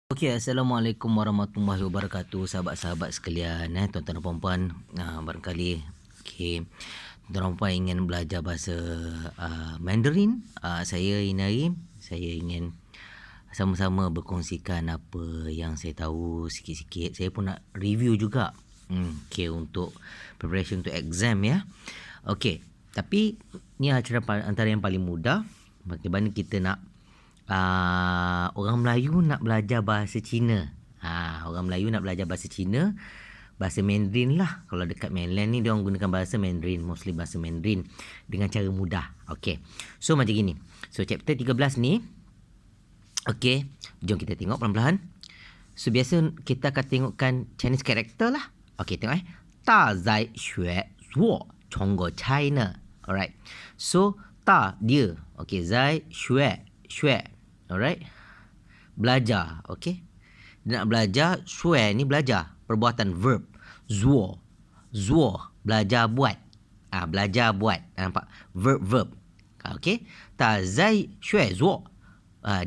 Okey, Assalamualaikum warahmatullahi wabarakatuh, sahabat-sahabat sekalian, tuan-tuan dan puan-puan. Barangkali tuan-tuan dan puan ingin belajar bahasa Mandarin. Saya Inari, saya ingin sama-sama berkongsikan apa yang saya tahu sikit-sikit. Saya pun nak review juga. Untuk preparation untuk exam ya. Okey, tapi ni antara yang paling mudah bagaimana kita nak orang Melayu nak belajar bahasa Cina. Orang Melayu nak belajar bahasa Cina, bahasa Mandarin lah. Kalau dekat mainland ni dia orang gunakan bahasa Mandarin, mostly bahasa Mandarin dengan cara mudah. Okey. So macam gini. So chapter 13 ni, okey, jom kita tengok pelan-pelan. So biasa kita akan tengokkan Chinese character lah. Okey, tengok Ta zai xue zuo chonggo China. Alright. So ta dia. Okey, zai xue alright. Belajar, okey. Dia nak belajar, shui ni belajar, perbuatan verb. Zuo belajar buat. Belajar buat. Nampak? Verb. Okey. Ta zai shui zuo.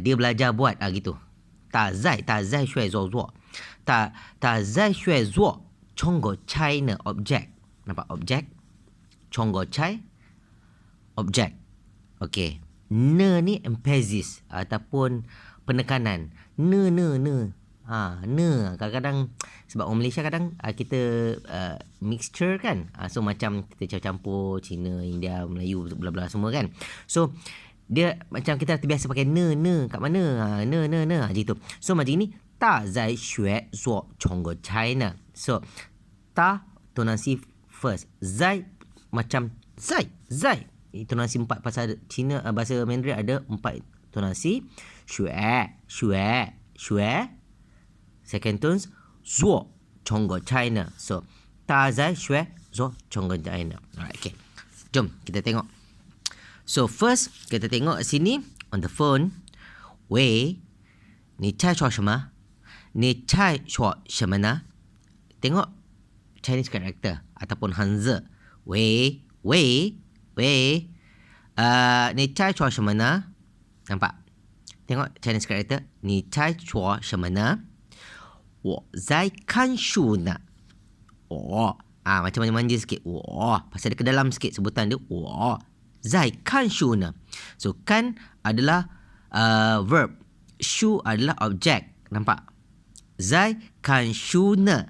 Dia belajar buat gitu. Ta zai shui zuo. Ta zai shui zuo chonggo China object. Nampak object? Chonggo chai object. Okey. Ne ni emphasis ataupun penekanan. Ne. Ne. Kadang-kadang sebab orang Malaysia kadang kita mixture kan. So macam kita campur Cina, India, Melayu, bla-bla semua kan. So dia macam kita terbiasa pakai ne kat mana? Ne gitu. So macam ini ta zai xue zuo chonggo China. So ta tonasi first. Zai macam zai. Tonasi 4 pasal Cina bahasa Mandarin ada 4 tonasi. Xue. Second tones zuo chonggo China. So ta zai xue zuo chonggo China. Alright, okay. Jom kita tengok. So first kita tengok sini on the phone. Wei, ni cai shuo shema? Ni cai shuo shema na? Tengok Chinese character ataupun Hanzi. Wei. Ni cai shuo shema na? Nampak? Tengok Chinese character. Ni cai shuo shema na? Wo zai kan shu na. Macam manja sikit. Pasal dia ke dalam sikit sebutan dia. Zai kan shu na. So kan adalah verb. Shu adalah objek. Nampak? Zai kan shu na.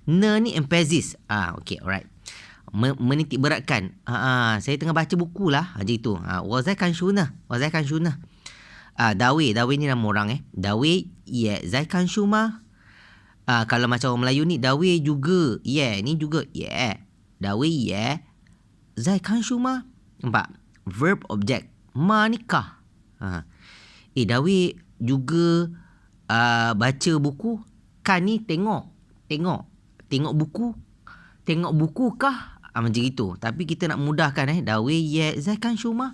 Ne ni emphasis. Okay, alright. Menitik beratkan. Saya tengah baca buku lah. Macam itu. Wazai kan shuna. Dawe ni nama orang Dawe ye zai kan shuma. Kalau macam orang Melayu ni dawe juga. Ni juga dawe ye zai kan shuma. Nampak? Verb object. Ma nikah. Dawe juga baca buku. Kan ni tengok buku. Tengok buku kah? Macam itu. Tapi kita nak mudahkan dawe ye zai kan shuma.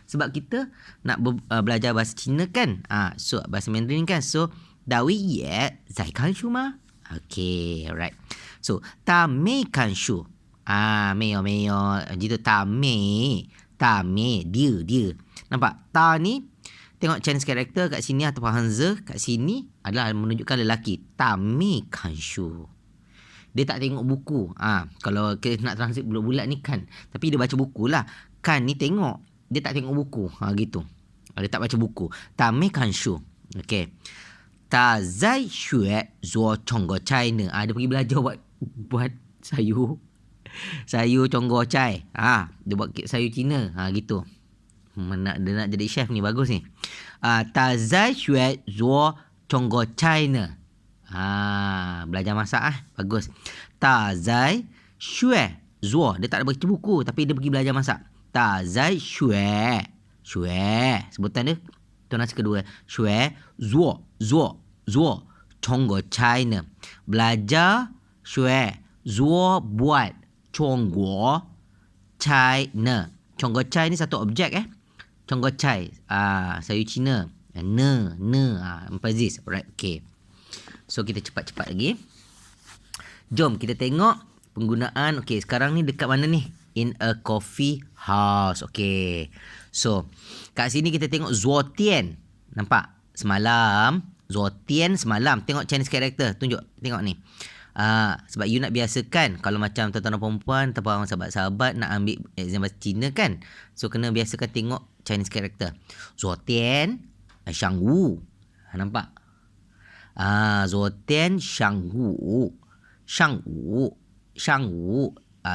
Sebab kita nak belajar bahasa Cina kan. So bahasa Mandarin kan. So dawe ye zai kan shuma. Okay, alright. So ta mei kan shu. Meyo. Gitu ta mei dia. Nampak? Ta ni tengok Chinese character kat sini ataupun Hanzi kat sini adalah menunjukkan lelaki. Ta mei kan shu. Dia tak tengok buku. Kalau kita nak translate bulat-bulat ni kan. Tapi dia baca buku lah. Kan ni tengok. Dia tak tengok buku. Gitu. Dia tak baca buku. Ta mei kan shu. Okay. Ta zai xue zuo chonggo China. Dia pergi belajar buat sayur. Sayur chonggo chai. Dia buat sayur Cina. Gitu. Dia nak jadi chef ni. Bagus ni. Ta zai xue zuo chonggo China. Belajar masak bagus. Ta zai xue zuo. Dia tak ada baca buku tapi dia pergi belajar masak. Ta zai xue sebutan dia tonasi kedua. Xue zuo chonggo China. Belajar xue zuo buat chonggo China. Chonggo Chai ni satu objek Chonggo Chai sayur Cina. Ne emphasis. Alright, okay. So kita cepat-cepat lagi. Jom kita tengok penggunaan. Okay, sekarang ni dekat mana ni? In a coffee house. Okay. So kat sini kita tengok zuo tian. Nampak? Semalam, Zotian semalam. Tengok Chinese character. Tunjuk. Tengok ni. Sebab you nak biasakan. Kalau macam tuan-tuan dan perempuan ataupun sahabat-sahabat nak ambil exam bahasa Cina kan. So, kena biasakan tengok Chinese character. Zotian, Shangwu. Nampak? Zotian, Shangwu. Shangwu.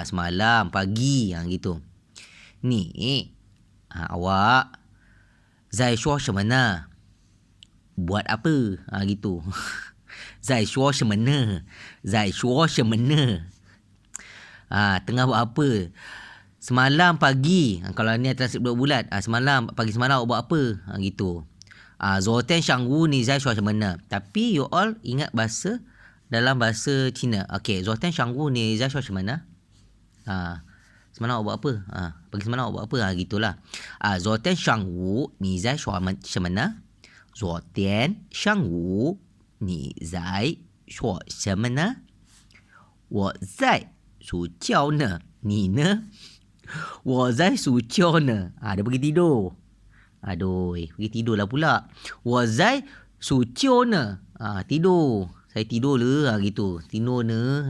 Semalam, pagi. Gitu. Ni, awak. Zai shuo shemana. Buat apa? Gitu. Zai shuo shemana. Tengah buat apa? Semalam pagi. Kalau ni translate bulat-bulat. Pagi semalam awak buat apa? Gitu. Zotian shangwu ni zai shuo shemana. Tapi you all ingat dalam bahasa Cina. Okay. Zotian shangwu ni zai shuo shemana. Semalam awak buat apa? Pagi semalam awak buat apa? Gitulah. Zotian shangwu ni zai shuo shemana. Zotian shangwu你在说什么呢？我在睡觉呢。你呢？我在睡觉呢。Dia pergi tidur. Aduh, pergi tidur lah pula. 我在睡觉呢。tidur. Saya tidur lah. Gitu. Tidur ne.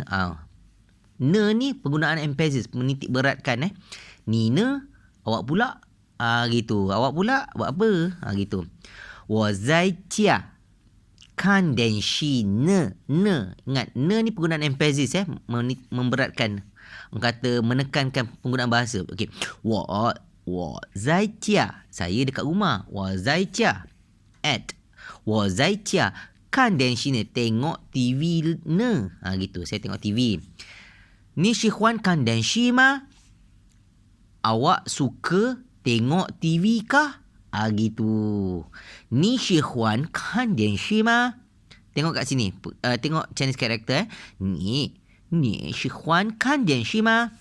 Ne ni penggunaan emphasis. Menitik beratkan. Ni ne. Awak pula. Gitu. Awak pula buat apa? Gitu. 我在家。看电视呢。Ingat, ne ni penggunaan emphasis memberatkan. Kata menekankan penggunaan bahasa. Okey. 我在家. Saya dekat rumah. 我在家 at. 我在家看电视呢. Tengok TV ne. Gitu. Saya tengok TV. 你喜欢看电视吗? Awak suka tengok TV kah? Gitu. 你喜欢看电视吗? Tengok kat sini. Tengok Chinese character. 你喜欢看电视吗?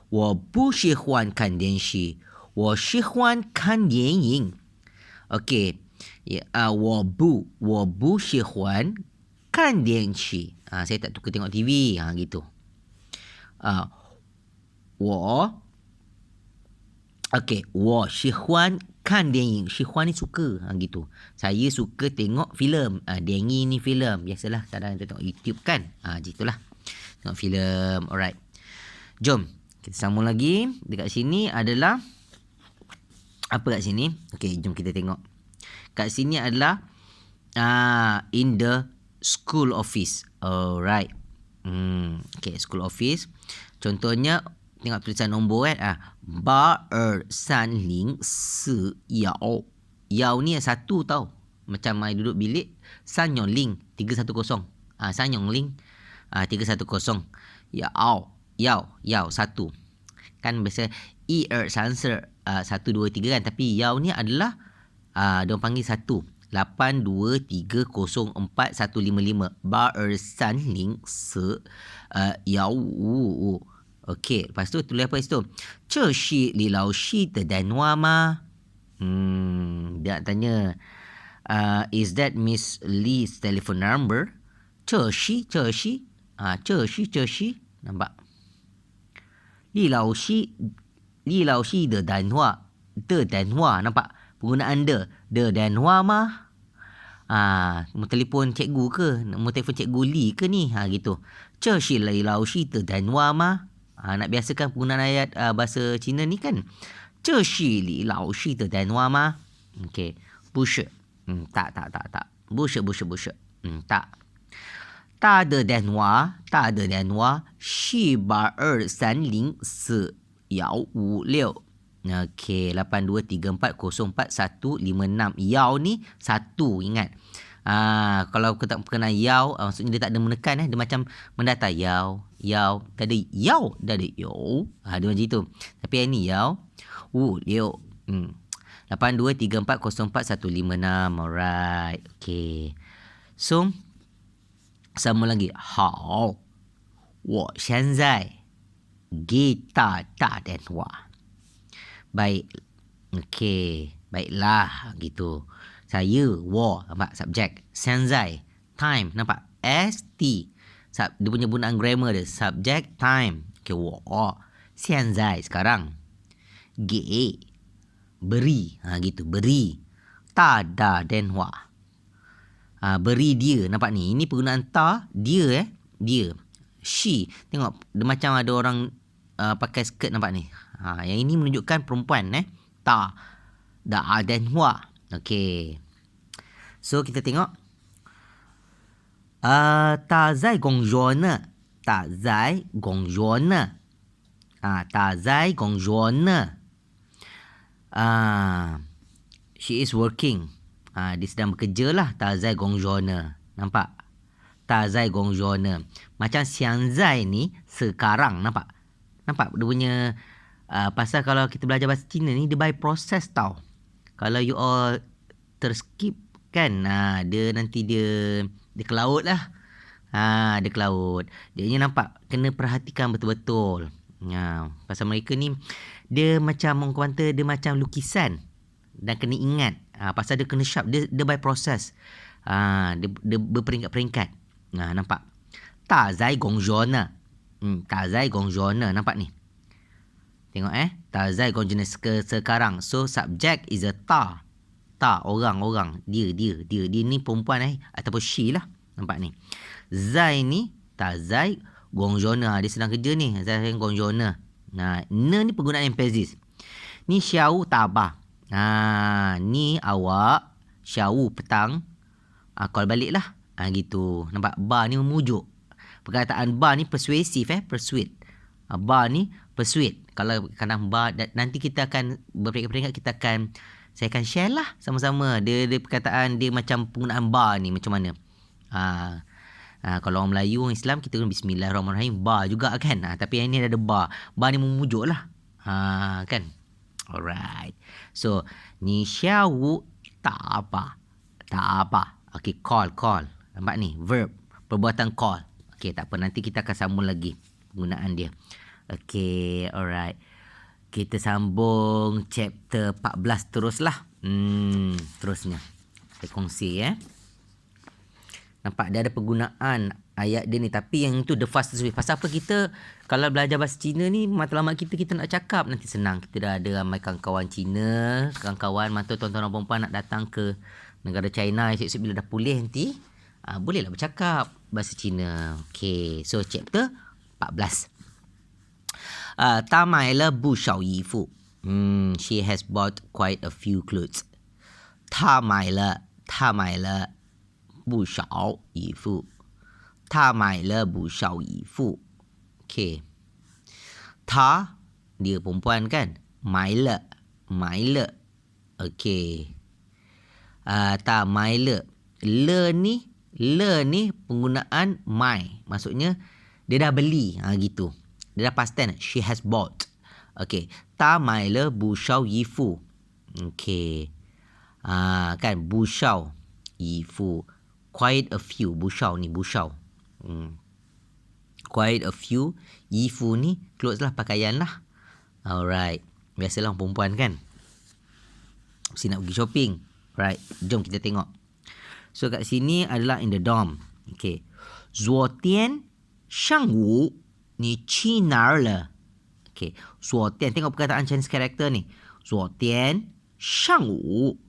我不喜欢看电视。我喜欢看电影。Okay. 我不喜欢看电视。Saya tak suka tengok TV. Gitu. 我喜欢看电影。喜欢ni suka. Gitu. Saya suka tengok filem. Dengi ni filem. Biasalah kadang kita tengok YouTube kan. Gitulah. Tengok filem. Alright. Jom. Kita sambung lagi. Dekat sini adalah. Apa kat sini? Okay, jom kita tengok. Kat sini adalah. In the school office. Alright. Okay, school office. Contohnya. Tengok tulisan nombor kan. 8230 yao. Yao ni satu tau. Macam mai duduk bilik. 310. 310. 310. 310. Yao. Satu. Kan biasa 1, 2, 3, 1, 2, 3 kan. Tapi yao ni adalah. Diorang panggil satu. 82304155. 8230 yao. Okey, lepas tu tulis apa situ? 这是李老师的电话吗? Dia nak tanya, is that Miss Lee's telephone number? 这是 nampak? 李老师的电话 nampak? Penggunaan the 电话吗? Nombor telefon cikgu ke? Nombor telefon cikgu Lee ke ni? Gitu. 这是李老师的电话吗? Nak biasakan penggunaan ayat bahasa Cina ni kan. 这是李老师的电话吗? Okey. 不是. Tak. 不是. Tak. 他的电话是82304156. Okey. 8234044156. Yao ni satu. Ingat. Kalau kita perkenal yao, maksudnya dia tak ada menekan. Dia macam mendata yao. Tak ada yao. Dah ada yo. Dia macam itu. Tapi yang ni yao. 56. 8234044156. Alright. Okay. So, sambung lagi. 好。我现在给他打电话. Baik. Okay. Baiklah. Gitu. Saya, 我, nampak subjek. 现在, time, nampak? ST. Dia punya penggunaan grammar dia. Subjek, time. Okay, 我, 现在, sekarang. 给, beri. Gitu, beri. Ta da den hua. Beri dia. Nampak ni? Ini penggunaan ta, dia dia. She. Tengok, dia macam ada orang pakai skirt, nampak ni? Yang ini menunjukkan perempuan. Ta da den hua. Okay. So, kita tengok. Ta zai gong zhuo ne. Ta zai gong zhuo ne. Ta zai gong zhuo ne. She is working. Dia sedang bekerja lah. Ta zai gong zhuo ne. Nampak? Ta zai gong zhuo ne. Macam xiang zai ni sekarang. Nampak? Nampak dia punya pasal kalau kita belajar bahasa Cina ni dia by process tau. Kalau you all terskip kan, dia nanti dia ke laut lah. Dia ke laut. Dia nampak kena perhatikan betul-betul. Pasal mereka ni dia macam orang kata dia macam lukisan dan kena ingat. Pasal dia kena sharp, dia by process. Dia berperingkat-peringkat. Nampak? Ta zai gong zhuo ne. Ta zai gong zhuo ne. Nampak ni? Tengok Ta zai gong zhuo ne sekarang. So subject is a ta. Ta, orang. Dia ni perempuan ataupun she lah. Nampak ni? Zai ni, ta zai gong zhuo ne. Dia sedang kerja ni. Zai gong zhuo ne. Ne ni penggunaan emphasis. Ni xiao ta ba. Ni awak. Xiao petang. Call balik lah. Gitu. Nampak? Ba ni memujuk. Perkataan ba ni persuasif. Persuade. Ba ni persuade. Kalau kadang ba, nanti kita akan berperingkat-peringkat, saya akan share lah sama-sama. Dia perkataan dia macam penggunaan ba ni macam mana. Kalau orang Melayu, orang Islam, kita guna Bismillahirrahmanirrahim. Ba juga kan. Tapi yang ni ada ba. Ba ni memujuk lah. Kan. Alright. So, ni xiao tak apa. Okay, call. Nampak ni? Verb. Perbuatan call. Okay, tak apa. Nanti kita akan sambung lagi penggunaan dia. Okay, alright. Kita sambung chapter 14 teruslah. Terusnya. Kita kongsi Nampak dia ada penggunaan ayat dia ni. Tapi yang itu the fastest way. Pasal apa kita kalau belajar bahasa Cina ni, matlamat kita nak cakap nanti senang. Kita dah ada ramai kawan-kawan Cina. Kawan-kawan mata tuan-tuan dan perempuan nak datang ke negara China. Esok-esok bila dah pulih nanti, bolehlah bercakap bahasa Cina. Okay. So chapter 14. Ta mai le bu xiao yi fu. She has bought quite a few clothes. Ta mai le bu xiao yi fu. Ta mai le bu xiao yi fu. Okay. Ta, dia perempuan kan? Mai le. Okay. Ta mai le. Le ni penggunaan mai. Maksudnya dia dah beli. Gitu. Dia dah past tense. She has bought. Okay. Ta mai le bu xiao yi fu. Okay. Kan? Bu xiao yi fu. Quite a few. Bu xiao ni. Bu xiao. Quite a few. Yi fu ni clothes lah. Pakaian lah. Alright. Biasalah orang perempuan kan. Mesti nak pergi shopping. Right. Jom kita tengok. So kat sini adalah in the dorm. Okay. 昨天上午你去哪儿了? Okay. 昨天. Tengok perkataan Chinese character ni. 昨天上午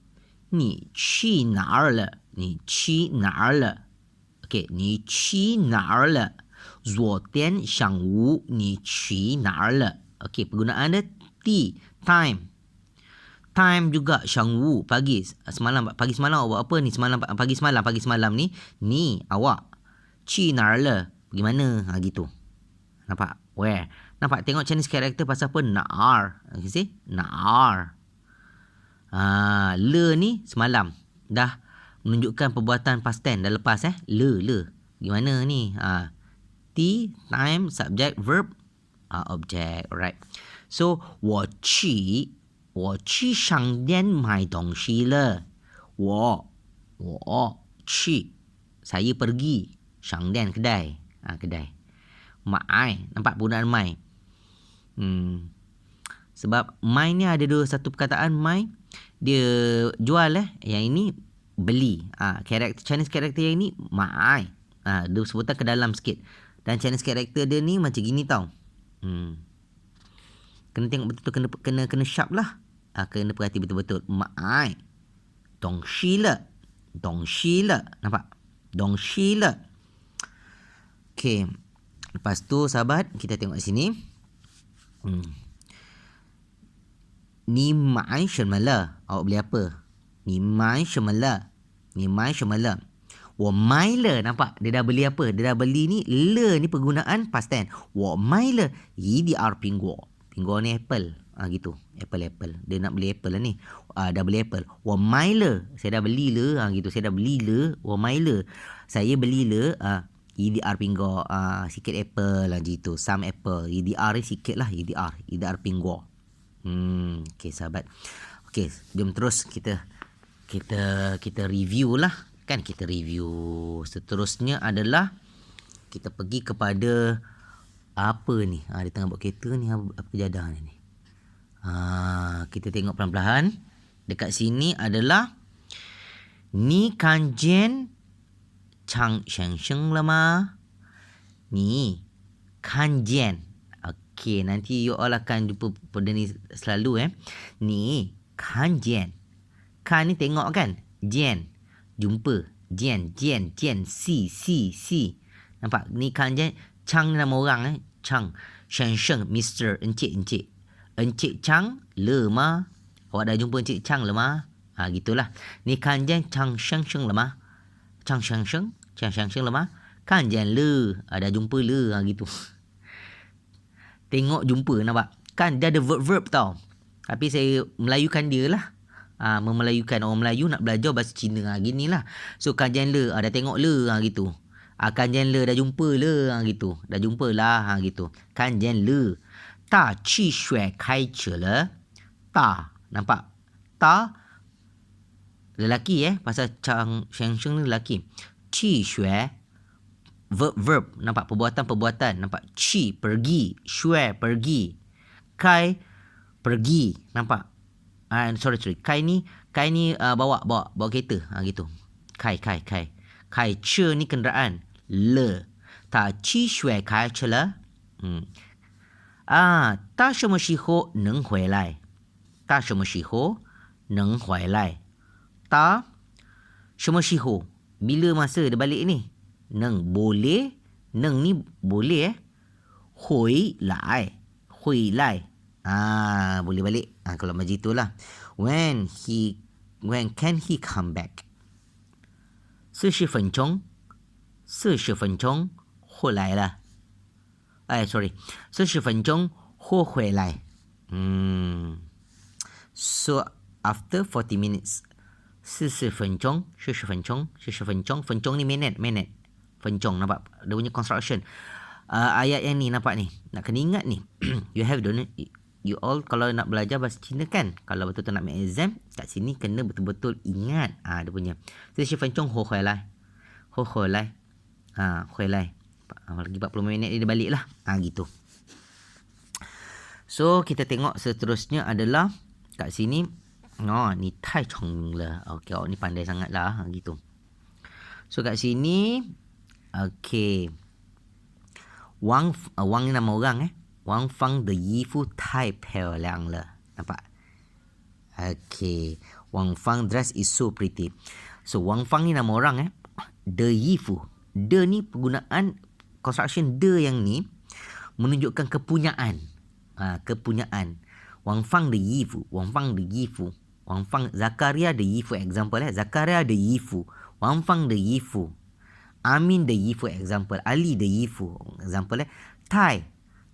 你去哪儿了? 你去哪儿了? Okay. 你去哪儿了? 昨天上午你去哪儿了? Okay. Penggunaan dia T. Time. Time juga Shang Wu pagi semalam awak buat apa ni pagi semalam ni awak Ci nar le pergi mana gitu. Nampak? Where? Nampak tengok Chinese character pasal apa? Nar. You see? Nar. Le ni semalam dah menunjukkan perbuatan past tense dah lepas le gimana ni? T time subject verb object. Alright. So 我去商店买东西了。我去 saya pergi商店 kedai. Kedai. Mai, nampak penggunaan mai. Sebab mai ni ada satu perkataan mai dia jual yang ini beli. Karakter Chinese character yang ini mai. Dia sebutan ke dalam sikit. Dan Chinese character dia ni macam gini tau. Kena tengok betul-betul kena sharp lah. Kena perhati betul-betul. Mai 东西了，东西了. Nampak? 东西了. Okey. Lepas tu sahabat, kita tengok sini. Ni买什么了? Awak beli apa? Ni 买什么了? Ni 买什么了? 我买了. Nampak? Dia dah beli apa? Dia dah beli ni. Le ni penggunaan past tense. 我买了一粒苹果.苹果ni apple. Gitu. Apple. Dia nak beli apple lah ni. Dah beli apple. 我买了. Saya dah beli le. Gitu. Saya dah beli le. 我买了. Saya beli le. EDR pinggo. Sikit apple lah gitu. Some apple. EDR ni sikit lah. EDR pinggo. Okay sahabat. Okay, jom terus kita review lah. Kan kita review. Seterusnya adalah kita pergi kepada apa ni? Dia tengah buat kereta ni. Apa kejadah ni? Kita tengok perlahan-lahan. Dekat sini adalah ni kanjian chang sheng sheng lah ma. Ni kanjian. Okey, nanti you all akan jumpa benda ni selalu Ni kanjian. Kan ni tengok kan? Jian. Jumpa. Jian. Si. Nampak? Ni kanjian. Chang ni nama orang Chang. Sheng sheng. Mr. Encik. Encik Chang. Le ma. Awak dah jumpa Encik Chang le ma. Gitulah. Ni kanjian Chang sheng sheng le ma. Chang sheng sheng le ma. Kanjian le. Dah jumpa le. Gitu. Tengok jumpa, nampak? Kan dia ada verb tau. Tapi saya melayukan dia lah. Memelayukan orang Melayu nak belajar bahasa Cina. Gini lah. So kanjian le, dah tengok le. Gitu. Kanjian le, dah jumpa le. Gitu. Dah jumpa lah. Gitu. Kanjian le. Ta qi shui kai che le. Ta. Nampak? Ta. Lelaki Pasal Chang Sheng Sheng ni lelaki. Qi shui. Verb. Nampak? Perbuatan. Nampak? Qi, pergi. Shui, pergi. Kai, pergi. Nampak? Sorry. Kai ni bawa kereta. Gitu. Kai. Kai che ni kenderaan. Le. Ta qi shui kai che le. Ta shemo shi ho neng hui lai. Ta shemo shi ho neng hui lai. Ta shemo shi ho. Bila masa dia balik ni? Neng boleh. Neng ni boleh Hui lai. Boleh balik. Kalau macam itulah. When can he come back? 40分钟会来了。40分钟会回来。So after 40 minutes. 40分钟分钟ni minute. Fencong, nampak? Dia punya construction. Ayat yang ni nampak ni. Nak kena ingat ni. You all kalau nak belajar bahasa Cina kan, kalau betul-betul nak make exam, kat sini kena betul-betul ingat. Dia punya. 40分钟后回来.回来. Lagi 40 minit dia balik lah. Gitu. So, kita tengok seterusnya adalah kat sini. Ni tai chong lah. Okay, ni pandai sangat lah. Gitu. So, kat sini. Okay. Wang ni nama orang Wang Fang de yifu tai漂亮了. Nampak? Okay. Wang Fang dress is so pretty. So Wang Fang ni nama orang De yifu. De ni penggunaan construction de yang ni menunjukkan kepunyaan. Kepunyaan. Wang Fang de yifu. Wang Fang Zakaria de yifu example Zakaria de yifu. Wang Fang de yifu. Amin de yifu example. Ali de yifu example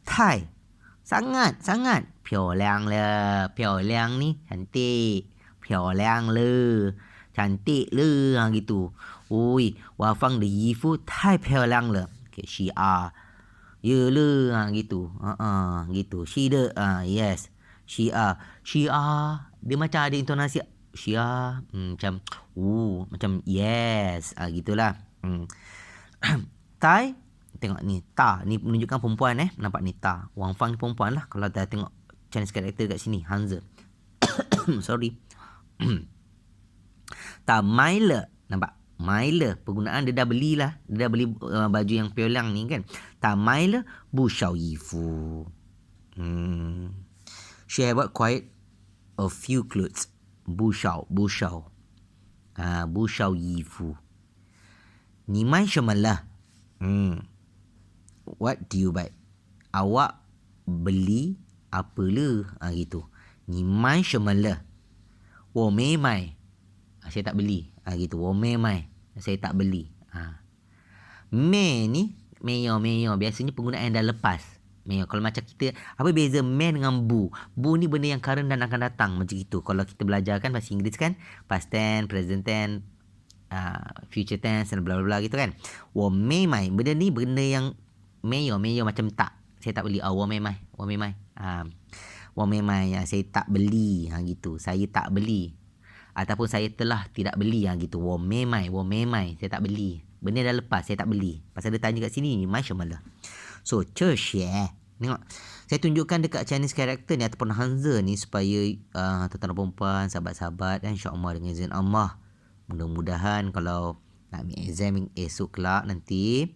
Tai sangat 漂亮了. 漂亮ni cantik. 漂亮了 cantik le. Gitu. Wang Fang de yifu tai 漂亮了. Okay, she are. Ya le. Gitu. Gitu. She de. Yes. She are. Dia macam ada intonasi. She are. Macam yes. Gitulah. Tai. Tengok ni. Ta. Ni menunjukkan perempuan Nampak ni ta. Wang Fang ni perempuan lah. Kalau dah tengok Chinese character kat sini. Hanze. Sorry. Ta mai le. Nampak? Mai le. Penggunaan dia dah beli lah. Dia dah beli baju yang piolang ni kan. Ta mai le. Bu xiao yi fu. She had bought quite a few clothes. Bu xiao. Bu shao yi fu. Ni mai shema le? What do you buy? Awak beli apa le? Gitu. Ni mai shema le? Wo mei mai. Saya tak beli. Gitu. Wo mei mai. Saya tak beli. Mei ni, meyo. Biasanya penggunaan yang dah lepas. Meyo. Kalau macam kita, apa beza mei dengan bu? Bu ni benda yang current dan akan datang. Macam itu. Kalau kita belajar kan bahasa Inggeris kan, past tense, present tense, future tense dan bla bla bla gitu kan. Wo mei mai. Benda ni benda yang meyo macam tak. Saya tak beli. Wo mei mai. Wo mei mai. Saya tak beli. Gitu. Saya tak beli. Ataupun saya telah tidak beli. Gitu. Wo mei mai. Saya tak beli. Benda dah lepas, saya tak beli. Pasal dia tanya kat sini, ni mai shema le? So, 这些 tengok. Saya tunjukkan dekat Chinese character ni ataupun Hanzi ni supaya tuan-tuan dan puan, sahabat-sahabat, dan insya-Allah dengan izin Allah, mudah-mudahan kalau nak ambil exam esok kelak nanti,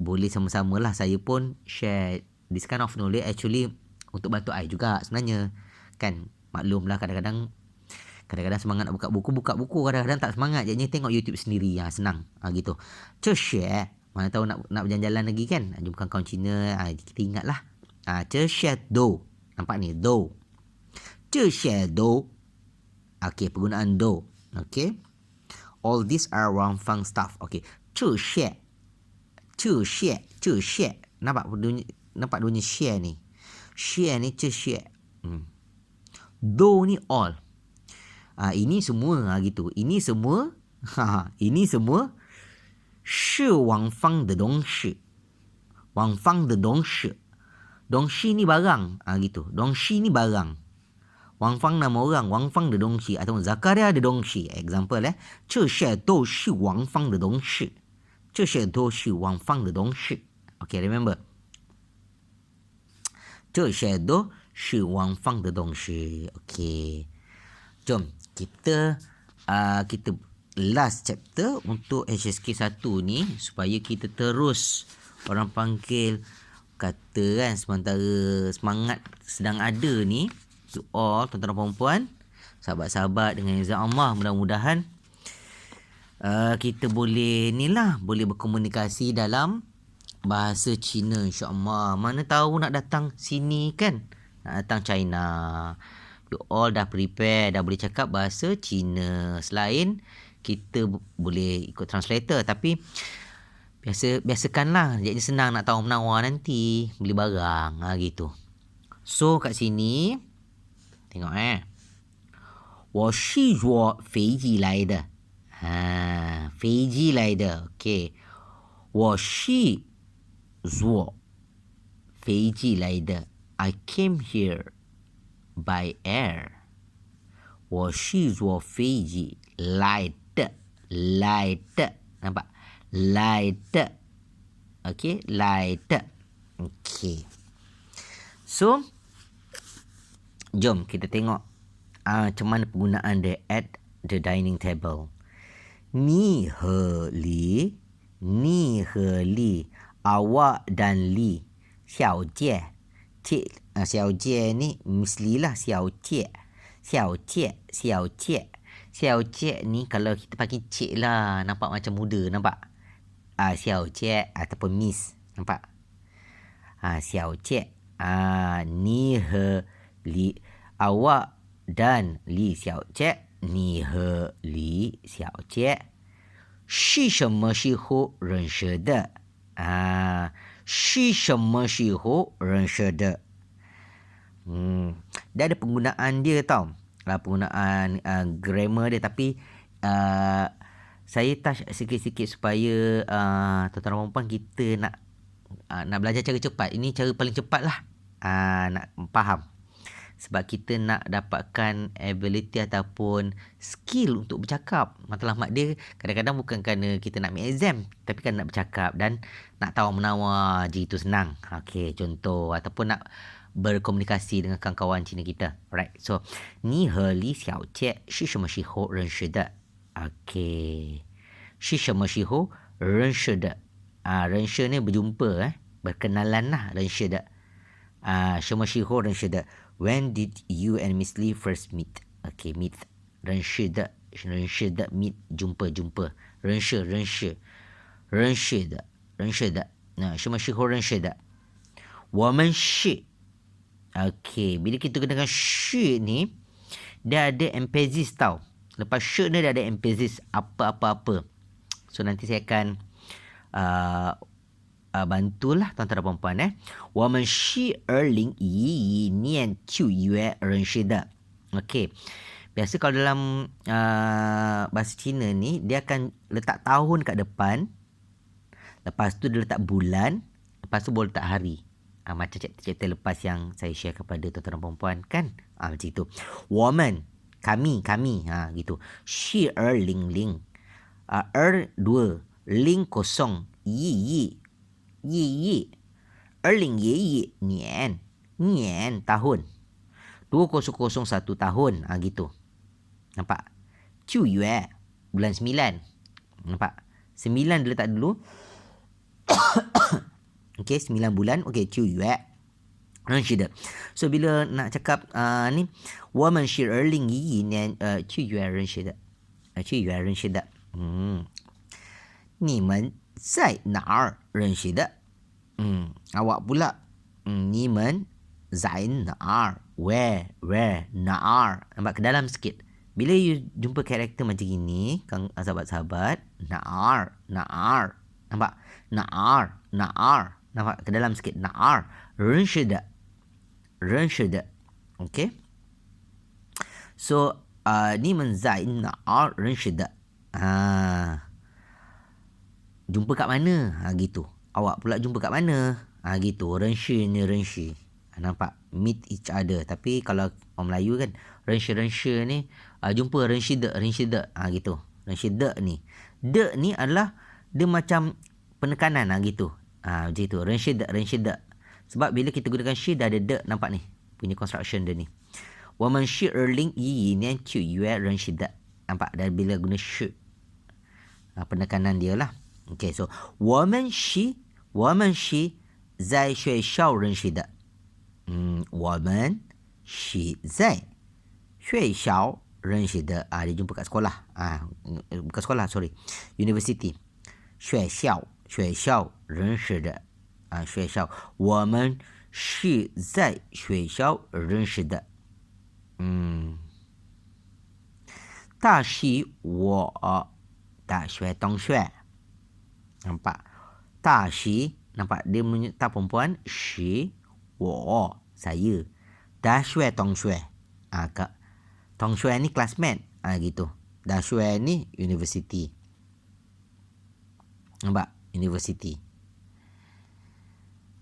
boleh sama-sama lah. Saya pun share this kind of knowledge actually untuk bantu I juga sebenarnya. Kan, maklumlah kadang-kadang semangat nak buka buku, kadang-kadang tak semangat. Jadinya tengok YouTube sendiri. Senang. Gitu. 这些 mana tahu nak berjalan-jalan lagi kan. Jumpa kawan Cina. Kita ingat lah. 这些都 nampak ni. 都 这些都 okay, penggunaan 都 okay. All these are wrong fun stuff. Okay. 这些 nampak bunyi share ni. Share ni 这些 都 ni all. Ini semua gitu. Ini semua ini semua 是王方的东西. 王方的东西. 东西ni barang. Gitu. 东西ni barang. Wang Fang nama orang. Wang Fang de dongxi. Atau Zakaria de dongxi. Example 这些都是王方的东西. 这些都是王方的东西. Okay, remember. 这些都是王方的东西. Okay. Jom kita last chapter untuk HSK 1 ni supaya kita terus orang panggil kata kan, sementara semangat sedang ada ni to all tuan-tuan dan puan-puan, sahabat-sahabat, dengan izin Allah mudah-mudahan kita boleh berkomunikasi dalam bahasa Cina insya-Allah. Mana tahu nak datang sini kan, nak datang China, you all dah prepare, dah boleh cakap bahasa Cina. Selain kita boleh ikut translator, tapi biasakanlah, jadi senang nak tahu menawar nanti beli barang gitu. So kat sini tengok 我是坐飞机来的. 飞机来的 okey. 我是坐飞机来的. I came here by air. 我是坐飞机来的. 来的 nampak? 来的 okey, 来的 okey. So jom kita tengok macam mana penggunaan dia at the dining table. Ni he li, awak dan li. Xiao jie, cik. Xiao jie ni Miss Li lah. Xiao jie ni kalau kita panggil cik lah, nampak macam muda, nampak? Xiao jie ataupun Miss, nampak? Xiao jie. Ni he li, awak dan li xiao jie. Ni he li xiao jie. 是什么时候认识的？是什么时候认识的？ Dia ada penggunaan dia tau. Penggunaan grammar dia, tapi saya touch sikit-sikit supaya tuan-tuan dan puan kita nak belajar cara cepat. Ini cara paling cepat lah nak faham. Sebab kita nak dapatkan ability ataupun skill untuk bercakap. Matlamat dia kadang-kadang bukan kerana kita nak ambil exam, tapi kan nak bercakap dan nak tahu menawar je, itu senang. Okey, contoh ataupun nak berkomunikasi dengan kawan-kawan Cina kita. Alright, so ni he li xiao jie shi shen me shi hou ren shi de. Okey, shi shen me shi hou ren shi de. Ren shi ni berjumpa, berkenalan lah, ren shi de. Shen me shi hou ren shi de. When did you and Miss Lee first meet? Okay, meet. 认识的认识的 meet jumpa jumpa 认识的什么时候认识的我们是okey bila kita gunakan是ni dia ada emphasis tau lepas是ni dia ada emphasis apa-apa-apa so nanti saya akan bantulah tuan-tuan dan puan-puan 我们是2011年9月认识的 okey biasa kalau dalam bahasa Cina ni dia akan letak tahun kat depan lepas tu dia letak bulan lepas tu baru letak hari macam chapter lepas yang saya share kepada tuan-tuan dan puan-puan kan macam itu 我们 kami gitu 是2020 2 0 0 1 2011年tahun 2001 tahun gitu nampak 9 月 bulan 9 nampak 9 dia letak dulu okey 9 bulan okey 9月认识的 so bila nak cakap ni 我们是2011年9月认识的9月认识的你们在哪儿认识的awak pula 你们在哪儿 where 哪儿 nampak ke dalam sikit bila you jumpa karakter macam gini sahabat-sahabat 哪儿 nampak 哪儿 nampak ke dalam sikit 哪儿认识的 okey so 你们在哪儿认识的jumpa kat mana gitu awak pula jumpa kat mana gitu 认识 nampak meet each other tapi kalau orang Melayu kan 认识 ni jumpa 认识的 gitu 认识的ni de ni adalah dia macam penekanan gitu macam itu 认识的 sebab bila kita gunakan shi dah ada de nampak ni punya construction dia ni 我们是2011年9月认识的 nampak dah bila guna shi penekanan dia lah okay so 我们是在学校认识的我们是在学校认识的dia jumpa kat sekolah bukan sekolah sorry university 学校认识的学校我们是在学校认识的他是我大学同学 nampak 他是 nampak dia tak perempuan 是我 saya 大学同学同学ni classmate gitu 大学ni university nampak university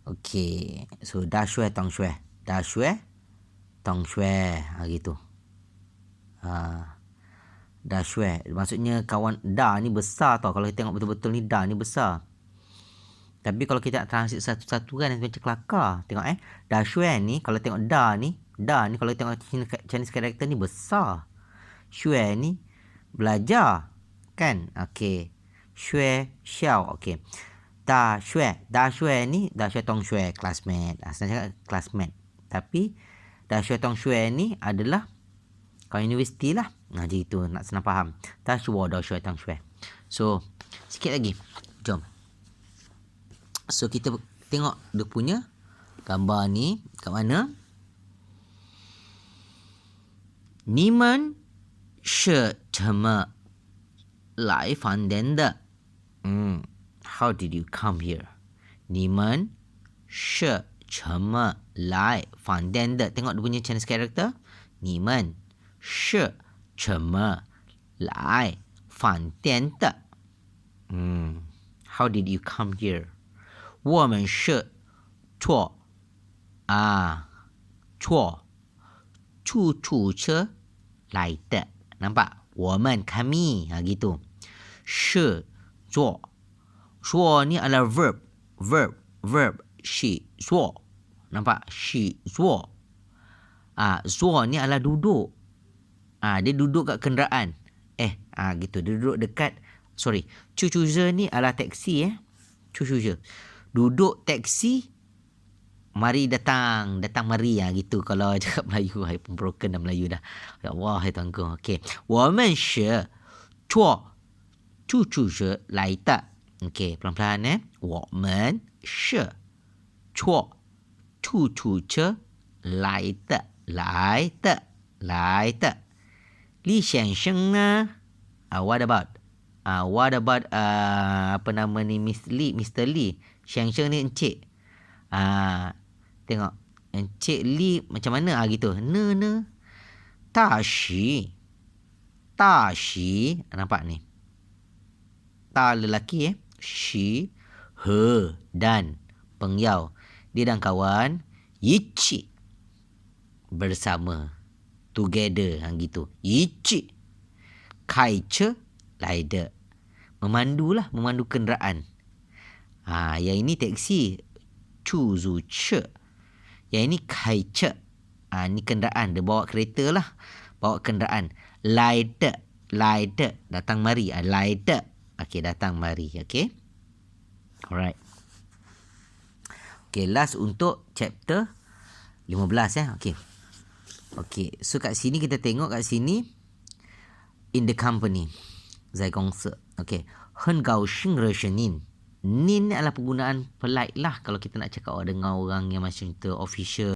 okey so 大学同学gitu 大学 maksudnya kawan da ni besar tau kalau kita tengok betul-betul ni da ni besar tapi kalau kita nak translate satu-satu kan macam kelakar tengok da shue ni kalau tengok da ni kalau tengok Chinese character ni besar shue ni belajar kan okey shue xiao okey da shue ni da shue tong shue classmate sebenarnya classmate tapi da shue tong shue ni adalah kalau universiti lah jadi itu nak senang faham da shue tong shue so sikit lagi jom so kita tengok dia punya gambar ni kat mana 你们是怎么来饭店的 how did you come here 你们是怎么来饭店的 tengok dia punya Chinese character 你们是怎么来饭店的 how did you come here 我们是坐出租车来的 nampak 我们 kami gitu 是坐 ni adalah verb 是坐 nampak 是坐 坐 ni adalah duduk dia duduk kat kenderaan gitu dia duduk dekat sorry 出租车 ni adalah taksi 出租车 duduk taksi Mari datang. Datang mari. Gitu kalau cakap Melayu. Saya pun broken dah Melayu dah. Ya Allah, hai tuanku. Okey. 我们是坐出租车来的. Okey, pelan-pelan 我们是坐出租车来的。来的。李先生呢? What about? Apa nama ni Mr. Lee. Sheng Sheng ni encik. Tengok. Encik Lee macam mana gitu. Ne. Tashi. Nampak ni. Ta lelaki Shi. He. Dan. Pengyau. Dia dan kawan. Yichi. Bersama. Together. Gitu. Yichi. Kaiche. Laida. Memandulah. Memandu kenderaan. Yang ini teksi. Chuzuche. Yang ini kaiche. Ni kenderaan. Dia bawa kereta lah. Bawa kenderaan. Laida. Datang mari. Laida. Okey, datang mari. Okey. Alright. Okey, last untuk chapter 15 Okey. So kat sini kita tengok kat sini. In the company. Zai Gongse. Okey. 很高兴认识您. Nin adalah penggunaan polite lah kalau kita nak cakap dengan orang yang macam tu official.